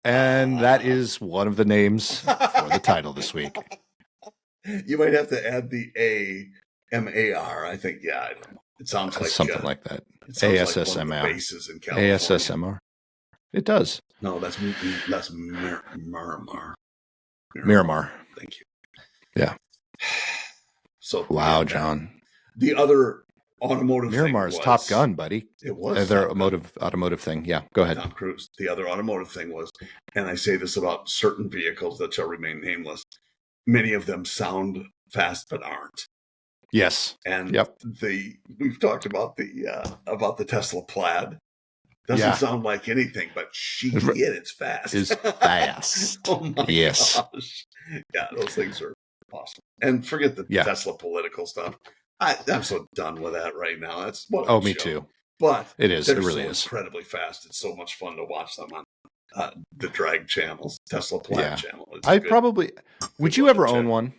And that is one of the names for the title this week.
You might have to add the AMAR. I think, I don't know. It sounds like
something like that.
ASSMR. Like bases in California.
ASSMR. It does.
No, that's Miramar.
Miramar.
Thank you.
Yeah.
So
wow, John.
The other automotive
Miramar's
thing was,
Top Gun, buddy.
It was
their automotive thing. Yeah, go ahead.
Tom Cruise. The other automotive thing was, and I say this about certain vehicles that shall remain nameless, many of them sound fast but aren't.
Yes.
And we've talked about the Tesla Plaid. Doesn't sound like anything, but it's fast.
It's fast.
Oh my gosh. Yeah, those things are awesome. And forget the Tesla political stuff. I'm so done with that right now. That's what
me too.
But
it is. It really is
incredibly fast. It's so much fun to watch them on the drag channels, Tesla Plaid channel.
Would you ever own one?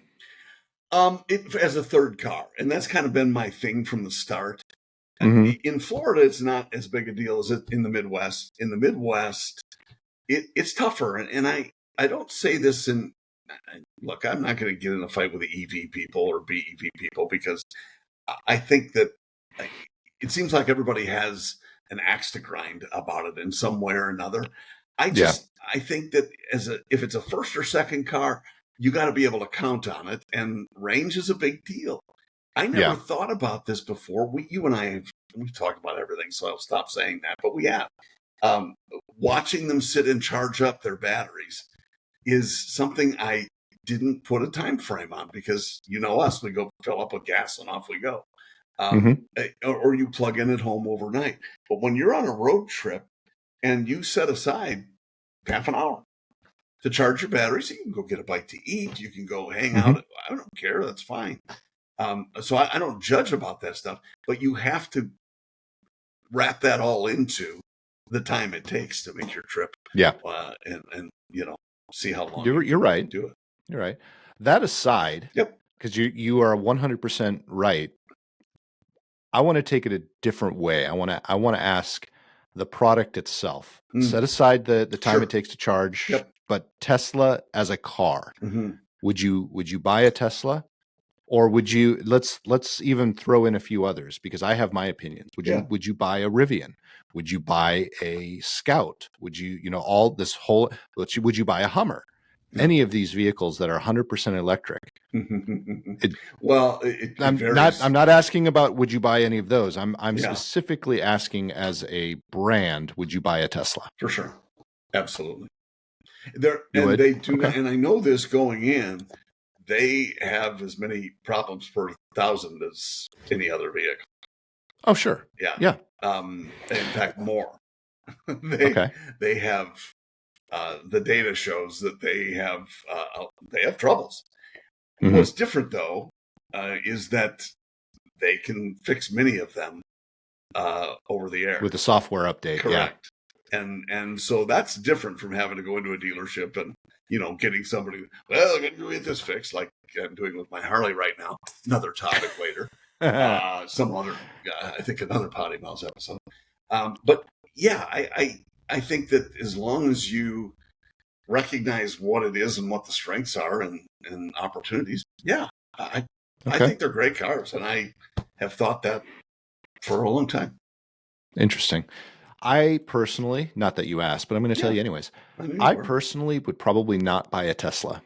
As a third car, and that's kind of been my thing from the start.
Mm-hmm.
In Florida, it's not as big a deal as in the Midwest. In the Midwest, it's tougher, and I don't say this in. Look, I'm not going to get in a fight with the EV people or BEV people because I think that it seems like everybody has an axe to grind about it in some way or another. I think that if it's a first or second car, you got to be able to count on it, and range is a big deal. I never thought about this before. You and I we've talked about everything, so I'll stop saying that. But we have watching them sit and charge up their batteries is something I didn't put a time frame on because us, we go fill up with gas and off we go, or you plug in at home overnight. But when you're on a road trip and you set aside half an hour to charge your batteries, you can go get a bite to eat. You can go hang out. I don't care. That's fine. So I don't judge about that stuff, but you have to wrap that all into the time it takes to make your trip.
Yeah.
And see how long
you're right.
Do it.
You're right. That aside, because you are 100% right. I want to take it a different way. I want to ask the product itself. Set aside the time it takes to charge. But Tesla as a car, would you buy a Tesla, or would you let's even throw in a few others because I have my opinions. Would you buy a Rivian? Would you buy a Scout? Would you all this whole? Would you buy a Hummer? Any of these vehicles that are 100% electric? I'm not asking about would you buy any of those. I'm specifically asking as a brand. Would you buy a Tesla?
For sure, absolutely. They do
Okay.
not, and I know this going in, they have as many problems per thousand as any other vehicle.
Oh, sure.
Yeah.
Yeah.
In fact, more.
Okay.
They have the data shows that they have troubles.
Mhm.
What's different though is that they can fix many of them over the air.
With the software update.
Correct. And so that's different from having to go into a dealership and getting somebody. Well, I'm going to get this fixed, like I'm doing with my Harley right now. Another topic later.
Yeah.
Some other, I think another PoddiMouths episode. But yeah, I think that as long as you recognize what it is and what the strengths are and opportunities, yeah, I
Okay.
think they're great cars, and I have thought that for a long time.
Interesting. I personally, not that you asked, but I'm going to tell you anyways. I personally would probably not buy a Tesla.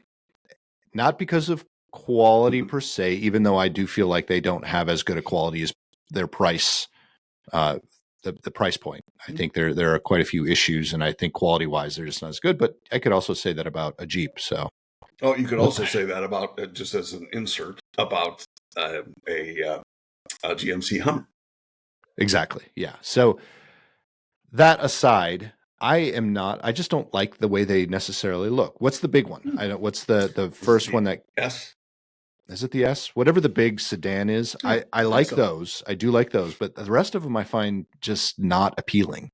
Not because of quality per se, even though I do feel like they don't have as good a quality as their price, the price point. I think there are quite a few issues, and I think quality wise they're just not as good. But I could also say that about a Jeep. So,
you could also say that about just as an insert about a GMC Hummer.
Exactly. Yeah. So that aside, I just don't like the way they necessarily look. What's the big one? I don't, what's the first one that
S?
Is it the S? Whatever the big sedan is.
Yeah,
I like those. I do like those, but the rest of them I find just not appealing.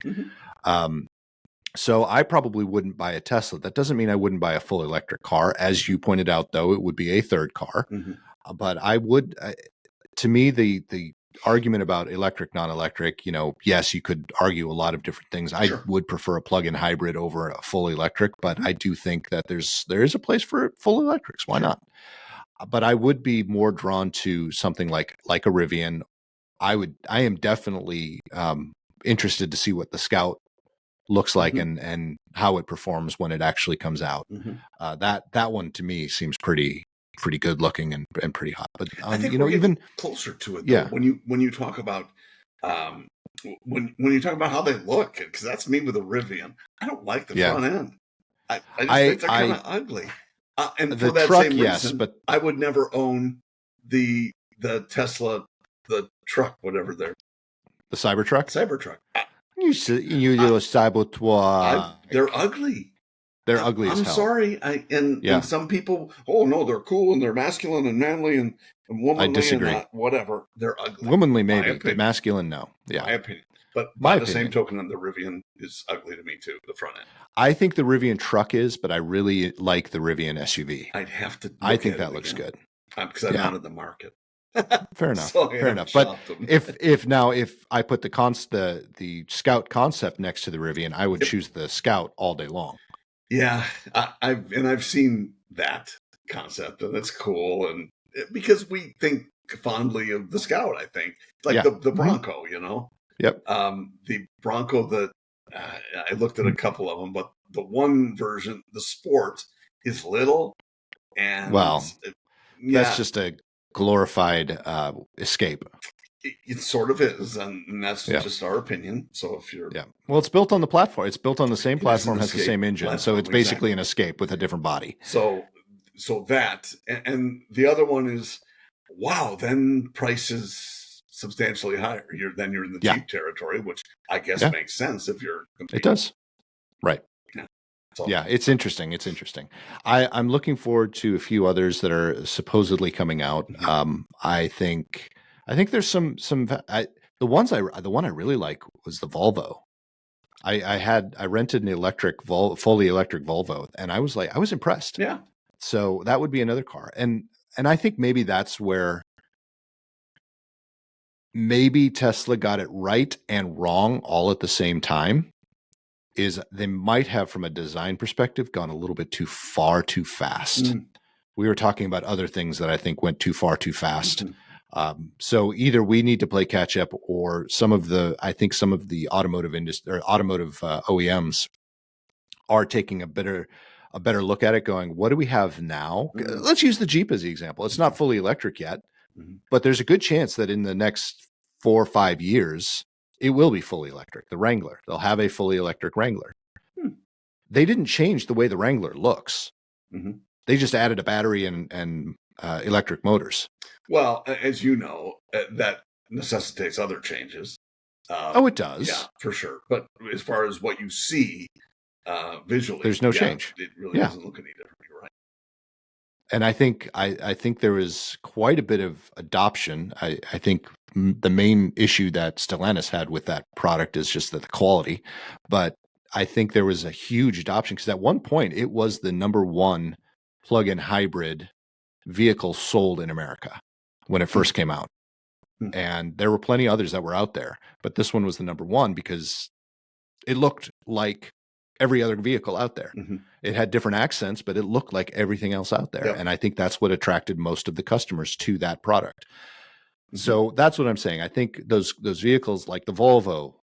So I probably wouldn't buy a Tesla. That doesn't mean I wouldn't buy a full electric car. As you pointed out, though, it would be a third car. But I would, to me, the argument about electric, non-electric, yes, you could argue a lot of different things. I would prefer a plug-in hybrid over a full electric, but I do think that there is a place for full electrics. Why not? But I would be more drawn to something like a Rivian. I am definitely interested to see what the Scout looks like and how it performs when it actually comes out. That one to me seems pretty good looking and pretty hot. But
I think we're even closer to it. Though, yeah. When you talk about when you talk about how they look, because that's me with a Rivian. I don't like the front end. I just think they're kind of ugly. And for that truck, same reason, but I would never own the Tesla, the truck, whatever they're
the Cybertruck.
You
little Cybertruck.
They're ugly.
They're ugly as hell.
I'm sorry. And some people, oh no, they're cool and they're masculine and manly and womanly. I
disagree.
And whatever. They're ugly.
Womanly maybe, but masculine no. Yeah.
My opinion. But by the same token, the Rivian is ugly to me too, the front end.
I think the Rivian truck is, but I really like the Rivian SUV.
I'd have to.
I think that looks good.
Because I'm out of the market.
Fair enough. Fair enough. But if I put the Scout concept next to the Rivian, I would choose the Scout all day long.
Yeah, I've seen that concept, and that's cool. And because we think fondly of the Scout, I think like the Bronco,
Yep.
The Bronco that I looked at a couple of them, but the one version, the Sport, is little, and
that's just a glorified Escape.
It sort of is, and that's just our opinion. So if you're
well, it's built on the platform. It's built on the same platform, has the same engine, platform, so it's basically an Escape with a different body.
So that and the other one is then price is substantially higher. You're in the cheap territory, which I guess makes sense if you're competing.
It does, right? Yeah, it's interesting. It's interesting. I'm looking forward to a few others that are supposedly coming out. I think there's some. The one I really like was the Volvo. I rented an fully electric Volvo, and I was impressed.
Yeah.
So that would be another car, and I think maybe that's where maybe Tesla got it right and wrong all at the same time. Is they might have, from a design perspective, gone a little bit too far too fast. We were talking about other things that I think went too far too fast. So either we need to play catch up, or some of the automotive industry or automotive OEMs are taking a better look at it, going, what do we have now? Let's use the Jeep as the example. It's not fully electric yet, but there's a good chance that in the next 4 or 5 years, it will be fully electric. The Wrangler, they'll have a fully electric Wrangler. they didn't change the way the Wrangler looks.
Mm-hmm.
They just added a battery and electric motors.
Well, as you know, that necessitates other changes.
It does.
Yeah, for sure. But as far as what you see visually,
there's no change.
It really doesn't look any different. You're right.
And I think there was quite a bit of adoption. I think the main issue that Stellantis had with that product is just the quality. But I think there was a huge adoption because at one point it was the number one plug-in hybrid vehicle sold in America when it first came out. And there were plenty others that were out there, but this one was the number one because it looked like every other vehicle out there.
Mm-hmm.
It had different accents, but it looked like everything else out there. Yep. And I think that's what attracted most of the customers to that product. Mm-hmm. So that's what I'm saying. I think those vehicles like the Volvo,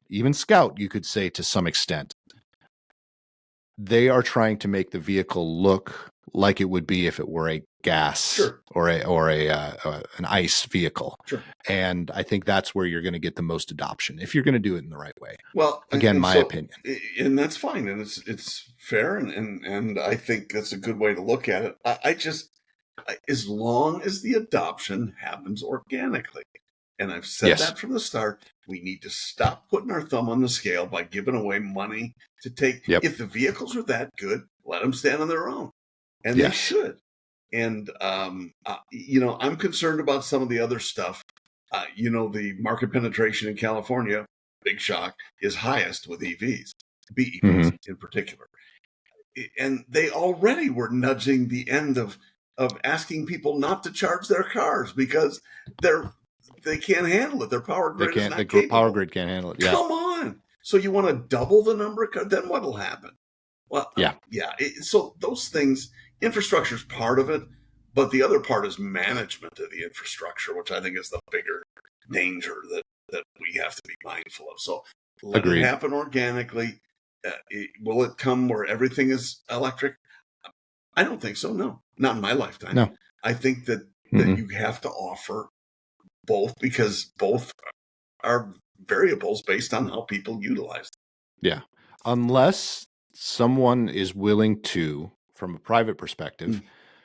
even Scout, you could say to some extent, they are trying to make the vehicle look like it would be if it were a gas or an ICE vehicle.
Sure.
And I think that's where you're going to get the most adoption if you're going to do it in the right way.
Well,
again, my opinion.
And that's fine. And it's fair. And I think that's a good way to look at it. I just, as long as the adoption happens organically, and I've said that from the start, we need to stop putting our thumb on the scale by giving away money to take. Yep. If the vehicles are that good, let them stand on their own. And they should. And, I'm concerned about some of the other stuff. The market penetration in California, big shock, is highest with EVs, BEVs in particular. And they already were nudging the end of asking people not to charge their cars because they can't handle it. Their power grid is not capable.
The power grid can't handle it. Yeah.
Come on. So you want to double the number of cars? Then what will happen? Well, so those things, infrastructure is part of it, but the other part is management of the infrastructure, which I think is the bigger danger that we have to be mindful of. So let it happen organically. Will it come where everything is electric? I don't think so. No, not in my lifetime.
No,
I think that you have to offer both because both are variables based on how people utilize them.
Yeah, unless someone is willing to, from a private perspective,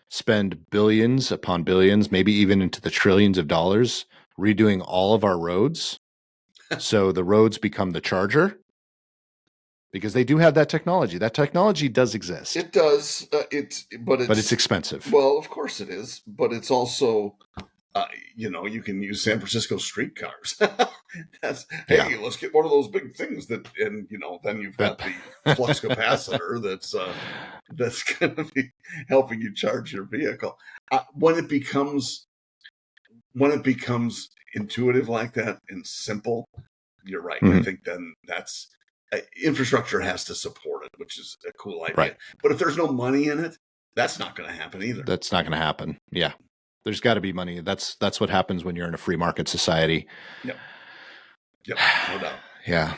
spend billions upon billions, maybe even into the trillions of dollars, redoing all of our roads. So the roads become the charger because they do have that technology. That technology does exist.
It does. But
it's expensive.
Well, of course it is, but it's also, you can use San Francisco streetcars. Hey, let's get one of those big things then you've got the flux capacitor that's going to be helping you charge your vehicle. When it becomes intuitive like that and simple, you're right. I think then that's infrastructure has to support it, which is a cool idea.
Right.
But if there's no money in it, that's not going to happen either.
That's not going to happen. Yeah. There's got to be money. That's what happens when you're in a free market society.
Yep, no doubt.
Yeah.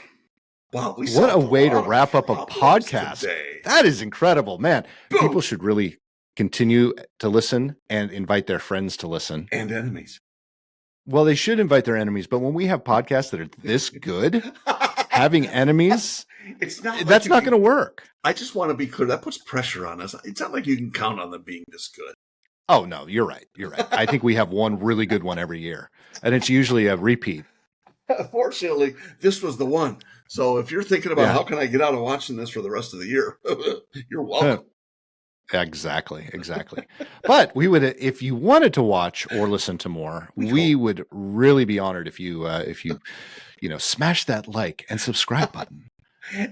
Wow,
what a way to wrap up a podcast.
Today.
That is incredible, man.
Boom.
People should really continue to listen and invite their friends to listen.
And enemies.
Well, they should invite their enemies, but when we have podcasts that are this good, having enemies, that's not going to work.
I just want to be clear. That puts pressure on us. It's not like you can count on them being this good.
Oh, no, you're right. I think we have one really good one every year, and it's usually a repeat.
Fortunately, this was the one. So if you're thinking about how can I get out of watching this for the rest of the year, you're welcome.
Exactly. But we would, if you wanted to watch or listen to more, we would really be honored if you smash that like and subscribe button.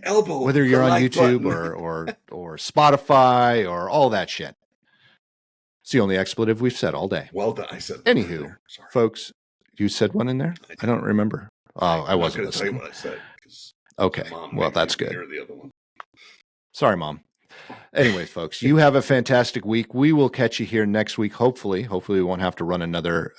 Elbow,
whether you're on YouTube or Spotify or all that shit. It's the only expletive we've said all day.
Well done. I said.
Anywho, folks, you said one in there? I don't remember. Oh, I wasn't listening.
Tell you what I said.
Okay. Well, that's good.
The other one.
Sorry, Mom. Anyways, folks, you have a fantastic week. We will catch you here next week. Hopefully we won't have to run another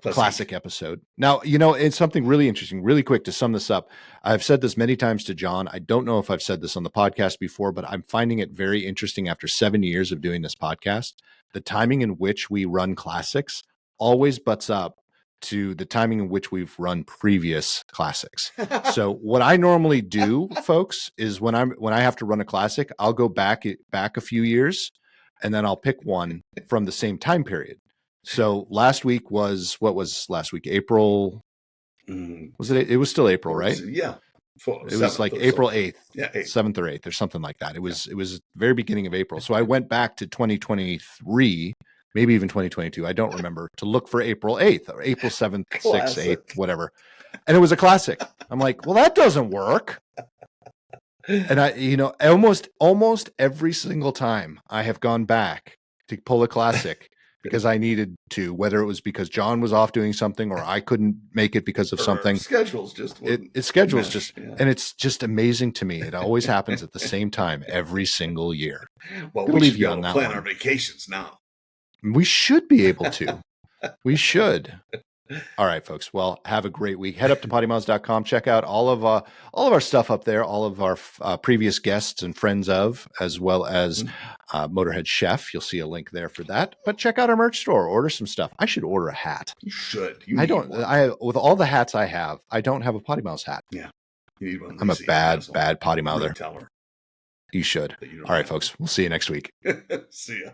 classic episode. Now, it's something really interesting, really quick to sum this up. I've said this many times to John. I don't know if I've said this on the podcast before, but I'm finding it very interesting after 7 years of doing this podcast. The timing in which we run classics always butts up to the timing in which we've run previous classics. So what I normally do, folks, is when I have to run a classic, I'll go back a few years, and then I'll pick one from the same time period. So last week was, what was last week? April. Was it? It was still April, right?
Yeah.
It was like April 8th,
yeah,
7th or 8th or something like that. It was very beginning of April. So I went back to 2023, maybe even 2022. I don't remember, to look for April 8th or April 7th, 6th, 8th, whatever. And it was a classic. I'm like, well, that doesn't work. And I, almost every single time I have gone back to pull a classic because I needed to, whether it was because John was off doing something or I couldn't make it because of something.
Schedules just
schedules just, and it's just amazing to me. It always happens at the same time every single year.
Well, we should be able to plan our vacations now.
We should be able to. We should. All right, folks. Well, have a great week. Head up to PoddiMouths.com. Check out all of our stuff up there, all of our previous guests and friends of, as well as Motorhead Chef. You'll see a link there for that. But check out our merch store. Order some stuff. I should order a hat.
You should.
With all the hats I have, I don't have a PoddiMouths hat.
Yeah. You need one.
I'm a bad potty mouther.
Tell her.
You should. All right, folks. We'll see you next week.
See ya.